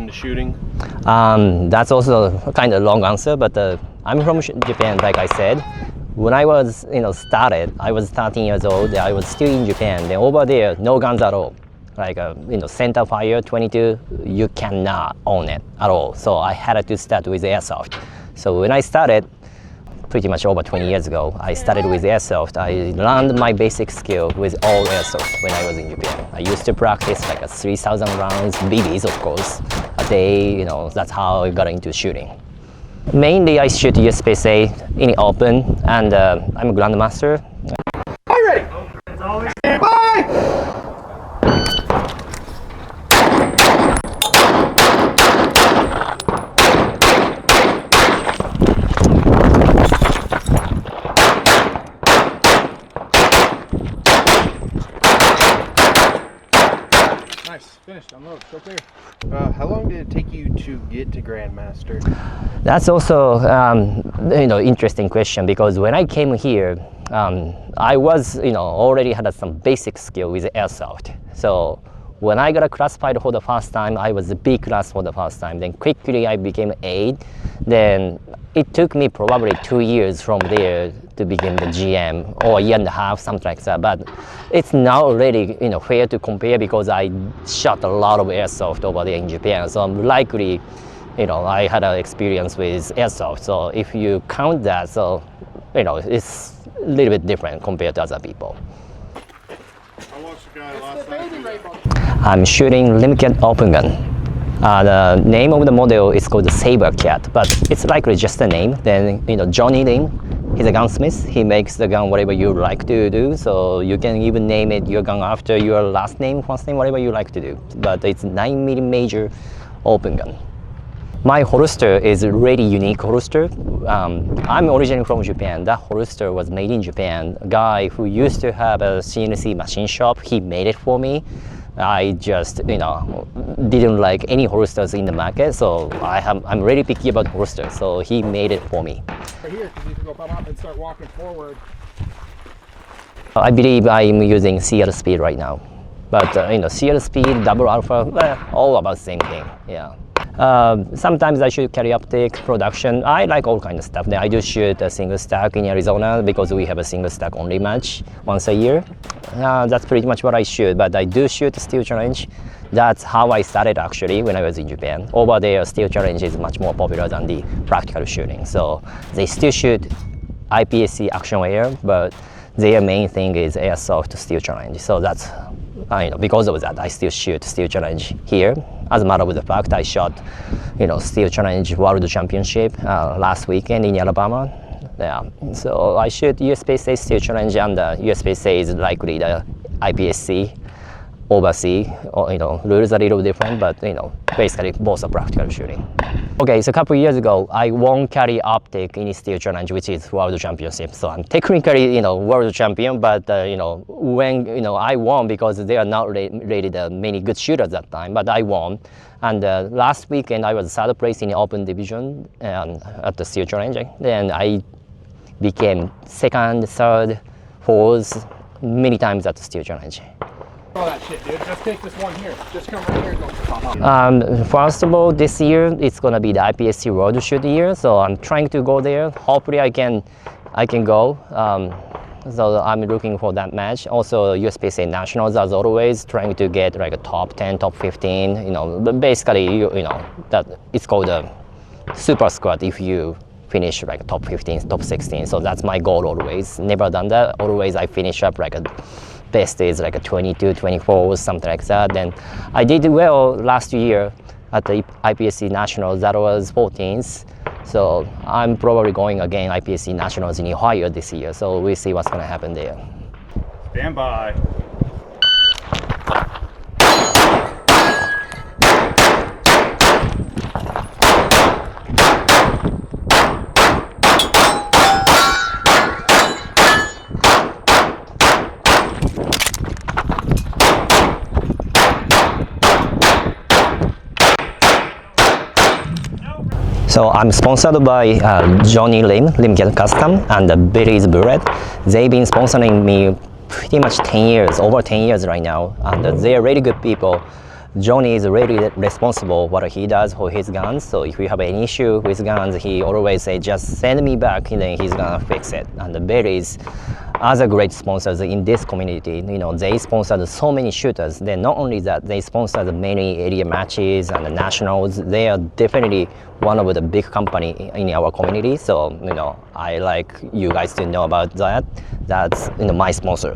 into shooting? That's also kind of a long answer, but I'm from Japan, like I said. When I was, started, I was 13 years old. I was still in Japan. Then over there, no guns at all. Like, center fire 22, you cannot own it at all. So I had to start with airsoft. So when I started, pretty much over 20 years ago, I started with airsoft. I learned my basic skill with all airsoft when I was in Japan. I used to practice like a 3,000 rounds, BBs of course, a day. That's how I got into shooting. Mainly I shoot USPSA in the open, and I'm a Grandmaster. Are you ready? It's always Bye! Nice, finished, unload, go clear. How long did it take you to get to Grandmaster? That's also interesting question, because when I came here, I was already had some basic skill with airsoft. So when I got classified for the first time, I was a B class for the first time. Then quickly I became A. Then it took me probably 2 years from there to become the GM, or a year and a half, something like that. But it's not already fair to compare, because I shot a lot of airsoft over there in Japan. So I'm likely, I had an experience with airsoft. So if you count that, so it's a little bit different compared to other people. I watched the guy last night. I'm shooting limited open gun. The name of the model is called the Saber Cat, but it's likely just a name. Then Johnny Lim, he's a gunsmith. He makes the gun whatever you like to do. So you can even name it your gun after your last name, first name, whatever you like to do. But it's 9mm major open gun. My holster is a really unique holster. I'm originally from Japan. That holster was made in Japan. A guy who used to have a CNC machine shop, he made it for me. I just, didn't like any holsters in the market, so I'm really picky about holsters. So he made it for me. Right here, because you can go up and start walking forward. I believe I'm using CL speed right now, but CL speed, double alpha, all about the same thing. Yeah. Sometimes I shoot carry optic production. I like all kinds of stuff. Then I do shoot a single stack in Arizona, because we have a single stack only match once a year. That's pretty much what I shoot, but I do shoot steel challenge. That's how I started actually when I was in Japan. Over there, steel challenge is much more popular than the practical shooting. So they still shoot IPSC action air, but their main thing is airsoft steel challenge. So that's, because of that, I still shoot steel challenge here. As a matter of the fact, I shot, steel challenge world championship last weekend in Alabama. Yeah, so I shoot USPSA steel challenge, and USPSA is likely the IPSC overseas. Rules are a little different, but basically both are practical shooting. Okay, so a couple of years ago, I won carry optic in steel challenge, which is world championship. So I'm technically, world champion, but when I won, because there are not really many good shooters at that time, but I won. And last weekend I was third place in the open division at the steel challenge. Then I became second, third, fourth, many times at the steel challenge. All that shit, dude. Just take this one here. Just come right here and don't pop up. First of all, this year it's gonna be the IPSC World Shoot year, so I'm trying to go there. Hopefully I can go. So I'm looking for that match. Also, USPSA Nationals, as always, trying to get like a top 10, top 15. But basically, that it's called a super squad if you finish like top 15, top 16. So that's my goal always. Never done that. Always I finish up like a best is like a 22, 24 or something like that. Then I did well last year at the IPSC Nationals. That was 14th. So I'm probably going again IPSC Nationals in Ohio this year. So we'll see what's gonna happen there. Stand by. So I'm sponsored by Johnny Lim Custom, and Billy's Bullet. They've been sponsoring me pretty much 10 years, over 10 years right now, and they're really good people. Johnny is really responsible what he does for his guns. So if we have any issue with guns, he always say just send me back, and then he's gonna fix it. And the berries, other great sponsors in this community, they sponsored so many shooters. Then not only that, they sponsored many area matches and the nationals. They are definitely one of the big company in our community. So I like you guys to know about that. That's my sponsor.